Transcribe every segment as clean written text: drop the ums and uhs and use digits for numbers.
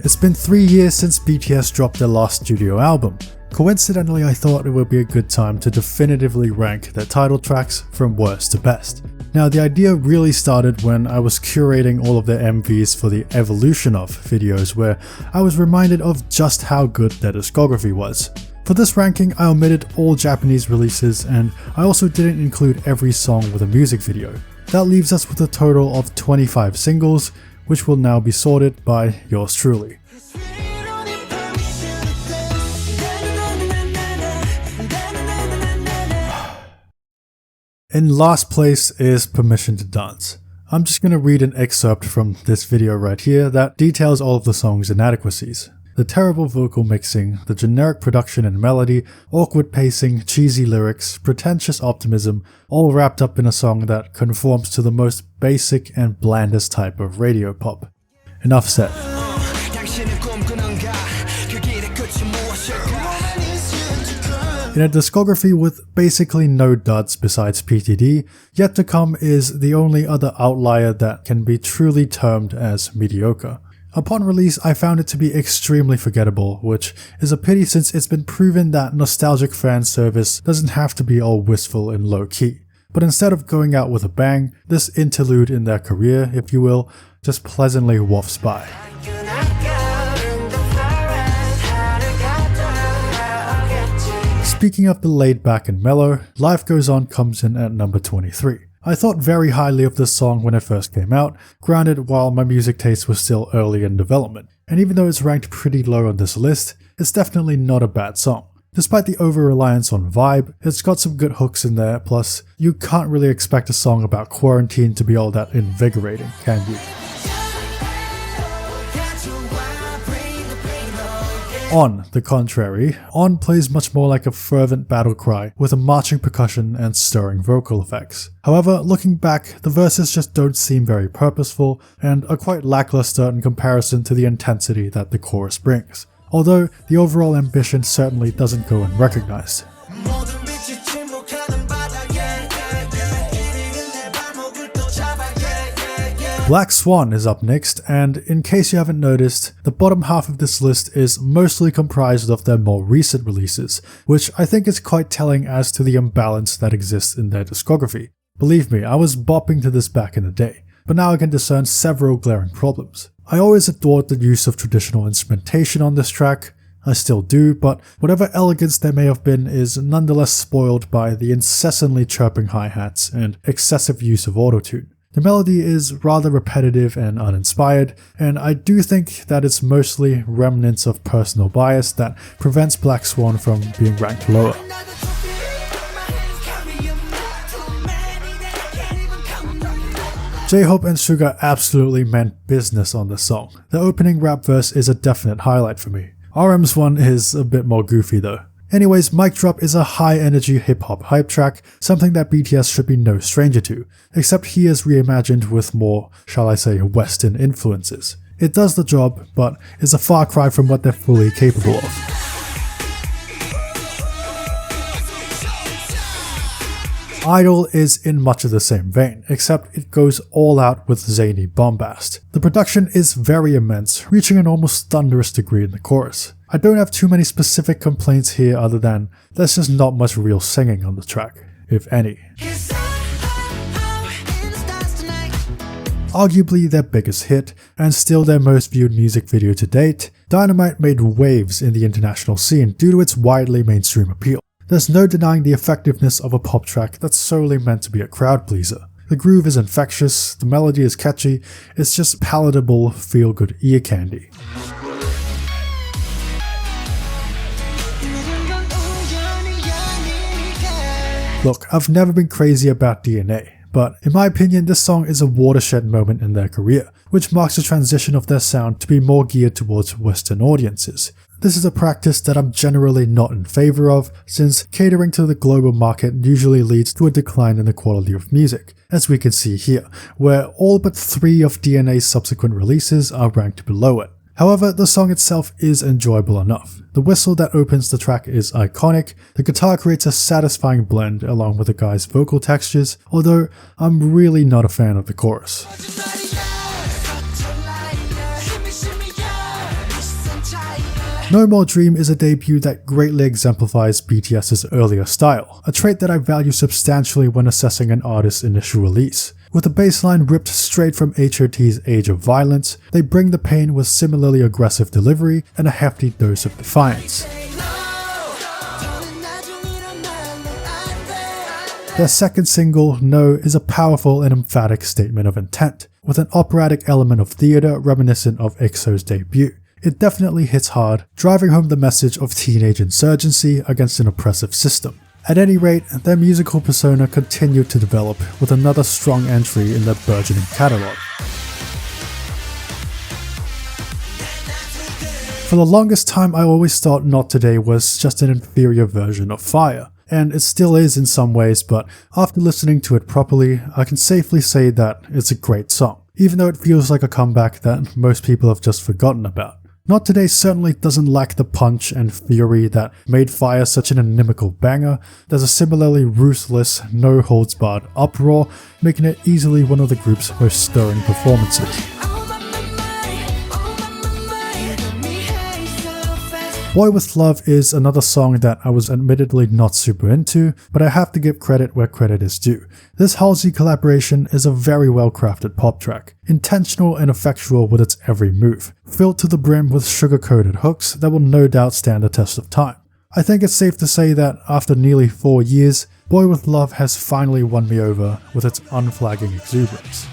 It's been 3 years since BTS dropped their last studio album. Coincidentally, I thought it would be a good time to definitively rank their title tracks from worst to best. Now, the idea really started when I was curating all of their MVs for the Evolution Of videos, where I was reminded of just how good their discography was. For this ranking, I omitted all Japanese releases, and I also didn't include every song with a music video. That leaves us with a total of 25 singles, which will now be sorted by yours truly. In last place is Permission to Dance. I'm just going to read an excerpt from this video right here that details all of the song's inadequacies. The terrible vocal mixing, the generic production and melody, awkward pacing, cheesy lyrics, pretentious optimism, all wrapped up in a song that conforms to the most basic and blandest type of radio pop. Enough said. In a discography with basically no duds besides PTD, Yet to Come is the only other outlier that can be truly termed as mediocre. Upon release, I found it to be extremely forgettable, which is a pity since it's been proven that nostalgic fan service doesn't have to be all wistful and low-key. But instead of going out with a bang, this interlude in their career, if you will, just pleasantly wafts by. Speaking of the laid back and mellow, Life Goes On comes in at number 23. I thought very highly of this song when it first came out, granted while my music taste was still early in development, and even though it's ranked pretty low on this list, it's definitely not a bad song. Despite the over-reliance on vibe, it's got some good hooks in there, plus you can't really expect a song about quarantine to be all that invigorating, can you? On the contrary, On plays much more like a fervent battle cry with a marching percussion and stirring vocal effects. However, looking back, the verses just don't seem very purposeful and are quite lackluster in comparison to the intensity that the chorus brings, although the overall ambition certainly doesn't go unrecognized. Black Swan is up next, and in case you haven't noticed, the bottom half of this list is mostly comprised of their more recent releases, which I think is quite telling as to the imbalance that exists in their discography. Believe me, I was bopping to this back in the day, but now I can discern several glaring problems. I always adored the use of traditional instrumentation on this track. I still do, but whatever elegance there may have been is nonetheless spoiled by the incessantly chirping hi-hats and excessive use of autotune. The melody is rather repetitive and uninspired, and I do think that it's mostly remnants of personal bias that prevents Black Swan from being ranked lower. J-Hope and Suga absolutely meant business on this song. The opening rap verse is a definite highlight for me. RM's one is a bit more goofy though. Anyways, Mic Drop is a high-energy hip-hop hype track, something that BTS should be no stranger to, except he is reimagined with more, shall I say, Western influences. It does the job, but is a far cry from what they're fully capable of. Idol is in much of the same vein, except it goes all out with zany bombast. The production is very immense, reaching an almost thunderous degree in the chorus. I don't have too many specific complaints here other than there's just not much real singing on the track, if any. Arguably their biggest hit, and still their most viewed music video to date, Dynamite made waves in the international scene due to its widely mainstream appeal. There's no denying the effectiveness of a pop track that's solely meant to be a crowd pleaser. The groove is infectious, the melody is catchy, it's just palatable, feel-good ear candy. Look, I've never been crazy about DNA, but in my opinion this song is a watershed moment in their career, which marks a transition of their sound to be more geared towards Western audiences. This is a practice that I'm generally not in favor of, since catering to the global market usually leads to a decline in the quality of music, as we can see here, where all but 3 of DNA's subsequent releases are ranked below it. However, the song itself is enjoyable enough. The whistle that opens the track is iconic, the guitar creates a satisfying blend along with the guy's vocal textures, although I'm really not a fan of the chorus. No More Dream is a debut that greatly exemplifies BTS's earlier style, a trait that I value substantially when assessing an artist's initial release. With the bassline ripped straight from H.O.T's Age of Violence, they bring the pain with similarly aggressive delivery and a hefty dose of defiance. Their second single, No, is a powerful and emphatic statement of intent, with an operatic element of theater reminiscent of EXO's debut. It definitely hits hard, driving home the message of teenage insurgency against an oppressive system. At any rate, their musical persona continued to develop with another strong entry in their burgeoning catalogue. For the longest time, I always thought Not Today was just an inferior version of Fire, and it still is in some ways, but after listening to it properly, I can safely say that it's a great song, even though it feels like a comeback that most people have just forgotten about. Not Today certainly doesn't lack the punch and fury that made Fire such an inimical banger. There's a similarly ruthless, no-holds-barred uproar, making it easily one of the group's most stirring performances. Boy With Love is another song that I was admittedly not super into, but I have to give credit where credit is due. This Halsey collaboration is a very well crafted pop track, intentional and effectual with its every move, filled to the brim with sugar-coated hooks that will no doubt stand the test of time. I think it's safe to say that after nearly 4 years, Boy With Love has finally won me over with its unflagging exuberance.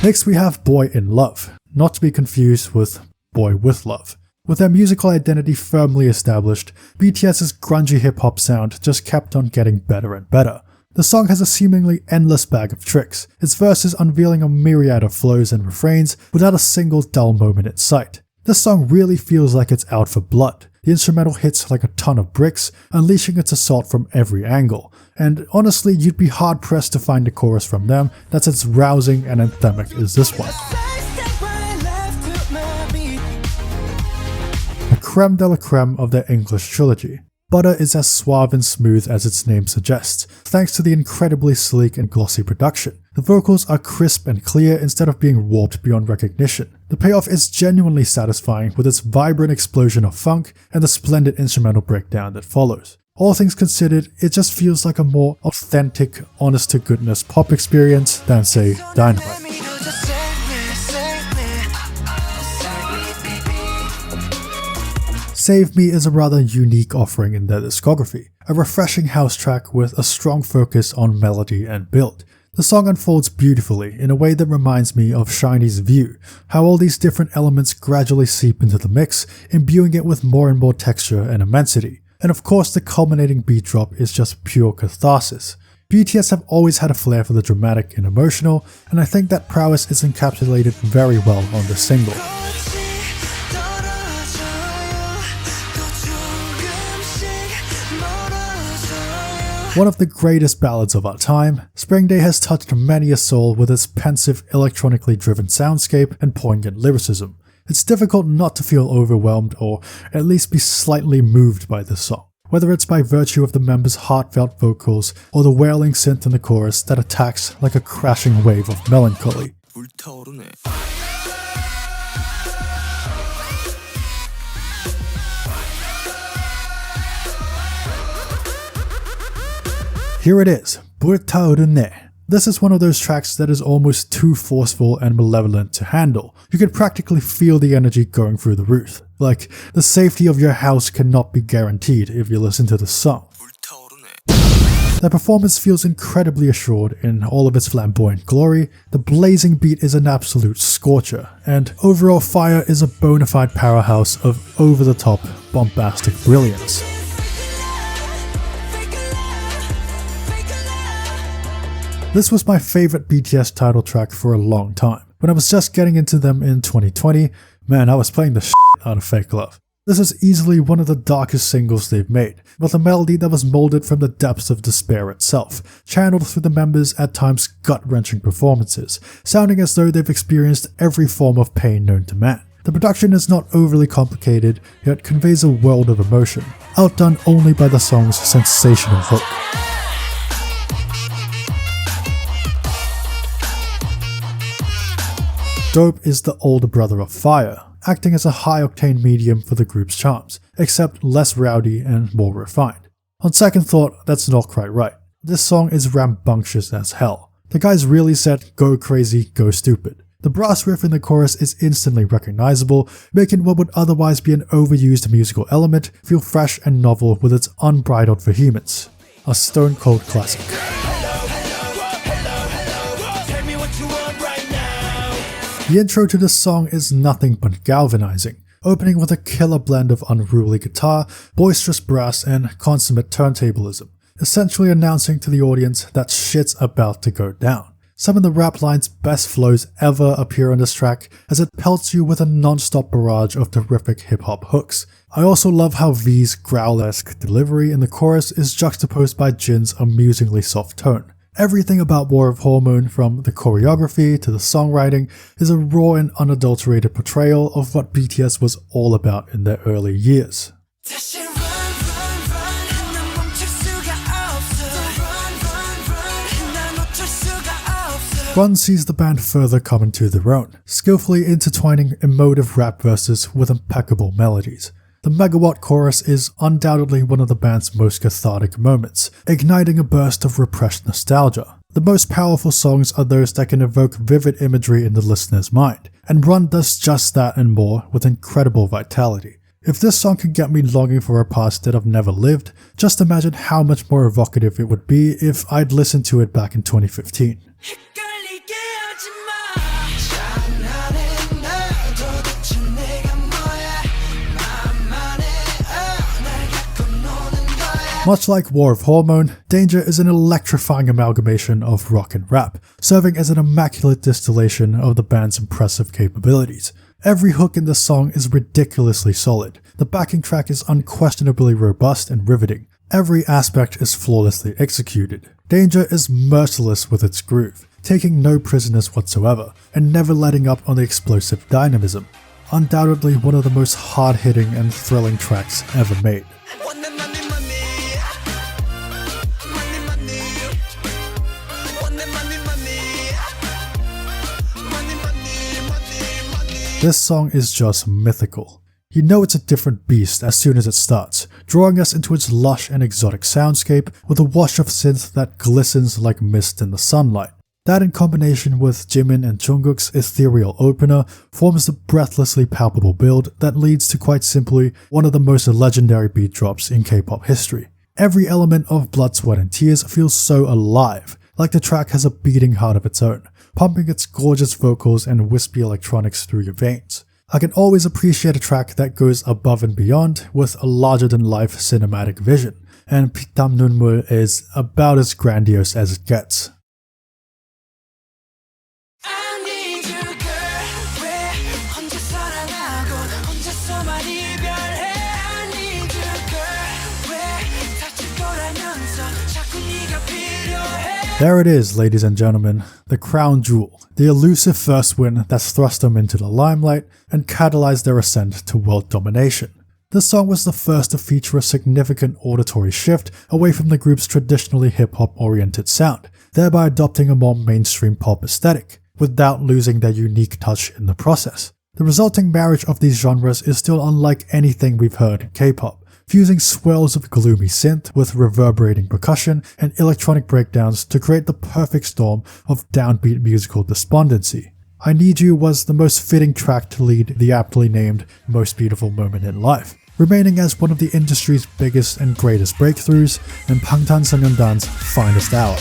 Next we have Boy in Love, not to be confused with Boy With Love. With their musical identity firmly established, BTS's grungy hip-hop sound just kept on getting better and better. The song has a seemingly endless bag of tricks, its verses unveiling a myriad of flows and refrains without a single dull moment in sight. This song really feels like it's out for blood. The instrumental hits like a ton of bricks, unleashing its assault from every angle. And honestly, you'd be hard-pressed to find a chorus from them that's as rousing and anthemic as this one. A creme de la creme of their English trilogy. Butter is as suave and smooth as its name suggests, thanks to the incredibly sleek and glossy production. The vocals are crisp and clear instead of being warped beyond recognition. The payoff is genuinely satisfying with its vibrant explosion of funk and the splendid instrumental breakdown that follows. All things considered, it just feels like a more authentic, honest-to-goodness pop experience than, say, Dynamite. Save Me is a rather unique offering in their discography, a refreshing house track with a strong focus on melody and build. The song unfolds beautifully in a way that reminds me of Shiny's View, how all these different elements gradually seep into the mix, imbuing it with more and more texture and immensity. And of course, the culminating beat drop is just pure catharsis. BTS have always had a flair for the dramatic and emotional, and I think that prowess is encapsulated very well on this single. One of the greatest ballads of our time, Spring Day has touched many a soul with its pensive, electronically driven soundscape and poignant lyricism. It's difficult not to feel overwhelmed or at least be slightly moved by this song, whether it's by virtue of the members' heartfelt vocals or the wailing synth in the chorus that attacks like a crashing wave of melancholy. Here it is, 불타오르네. This is one of those tracks that is almost too forceful and malevolent to handle. You can practically feel the energy going through the roof. Like, the safety of your house cannot be guaranteed if you listen to the song. Their performance feels incredibly assured in all of its flamboyant glory, the blazing beat is an absolute scorcher, and overall Fire is a bona fide powerhouse of over-the-top, bombastic brilliance. This was my favorite BTS title track for a long time. When I was just getting into them in 2020, man, I was playing the shit out of Fake Love. This is easily one of the darkest singles they've made, with a melody that was molded from the depths of despair itself, channeled through the members' at times gut-wrenching performances, sounding as though they've experienced every form of pain known to man. The production is not overly complicated, yet conveys a world of emotion, outdone only by the song's sensational hook. Dope is the older brother of Fire, acting as a high-octane medium for the group's charms, except less rowdy and more refined. On second thought, that's not quite right. This song is rambunctious as hell. The guys really said go crazy, go stupid. The brass riff in the chorus is instantly recognizable, making what would otherwise be an overused musical element feel fresh and novel with its unbridled vehemence. A stone-cold classic. The intro to this song is nothing but galvanizing, opening with a killer blend of unruly guitar, boisterous brass, and consummate turntablism, essentially announcing to the audience that shit's about to go down. Some of the rap line's best flows ever appear on this track, as it pelts you with a non-stop barrage of terrific hip-hop hooks. I also love how V's growl-esque delivery in the chorus is juxtaposed by Jin's amusingly soft tone. Everything about War of Hormone, from the choreography to the songwriting, is a raw and unadulterated portrayal of what BTS was all about in their early years. Run sees the band further come into their own, skillfully intertwining emotive rap verses with impeccable melodies. The megawatt chorus is undoubtedly one of the band's most cathartic moments, igniting a burst of repressed nostalgia. The most powerful songs are those that can evoke vivid imagery in the listener's mind, and Run does just that and more with incredible vitality. If this song can get me longing for a past that I've never lived, just imagine how much more evocative it would be if I'd listened to it back in 2015. Much like War of Hormone, Danger is an electrifying amalgamation of rock and rap, serving as an immaculate distillation of the band's impressive capabilities. Every hook in this song is ridiculously solid. The backing track is unquestionably robust and riveting. Every aspect is flawlessly executed. Danger is merciless with its groove, taking no prisoners whatsoever, and never letting up on the explosive dynamism. Undoubtedly one of the most hard-hitting and thrilling tracks ever made. This song is just mythical. You know it's a different beast as soon as it starts, drawing us into its lush and exotic soundscape with a wash of synth that glistens like mist in the sunlight. That, in combination with Jimin and Jungkook's ethereal opener, forms the breathlessly palpable build that leads to, quite simply, one of the most legendary beat drops in K-pop history. Every element of Blood, Sweat and Tears feels so alive, like the track has a beating heart of its own, pumping its gorgeous vocals and wispy electronics through your veins. I can always appreciate a track that goes above and beyond with a larger-than-life cinematic vision, and Pitam Nunmul is about as grandiose as it gets. There it is, ladies and gentlemen, the crown jewel, the elusive first win that's thrust them into the limelight and catalyzed their ascent to world domination. This song was the first to feature a significant auditory shift away from the group's traditionally hip-hop oriented sound, thereby adopting a more mainstream pop aesthetic, without losing their unique touch in the process. The resulting marriage of these genres is still unlike anything we've heard in K-pop, fusing swells of gloomy synth with reverberating percussion and electronic breakdowns to create the perfect storm of downbeat musical despondency. I Need You was the most fitting track to lead the aptly named Most Beautiful Moment in Life, remaining as one of the industry's biggest and greatest breakthroughs and Bangtanso년단's finest hour.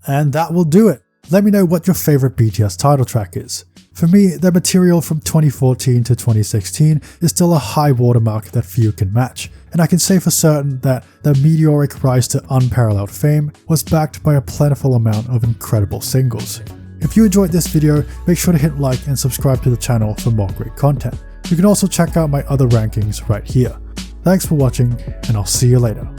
And that will do it. Let me know what your favorite BTS title track is. For me, their material from 2014 to 2016 is still a high watermark that few can match, and I can say for certain that their meteoric rise to unparalleled fame was backed by a plentiful amount of incredible singles. If you enjoyed this video, make sure to hit like and subscribe to the channel for more great content. You can also check out my other rankings right here. Thanks for watching, and I'll see you later.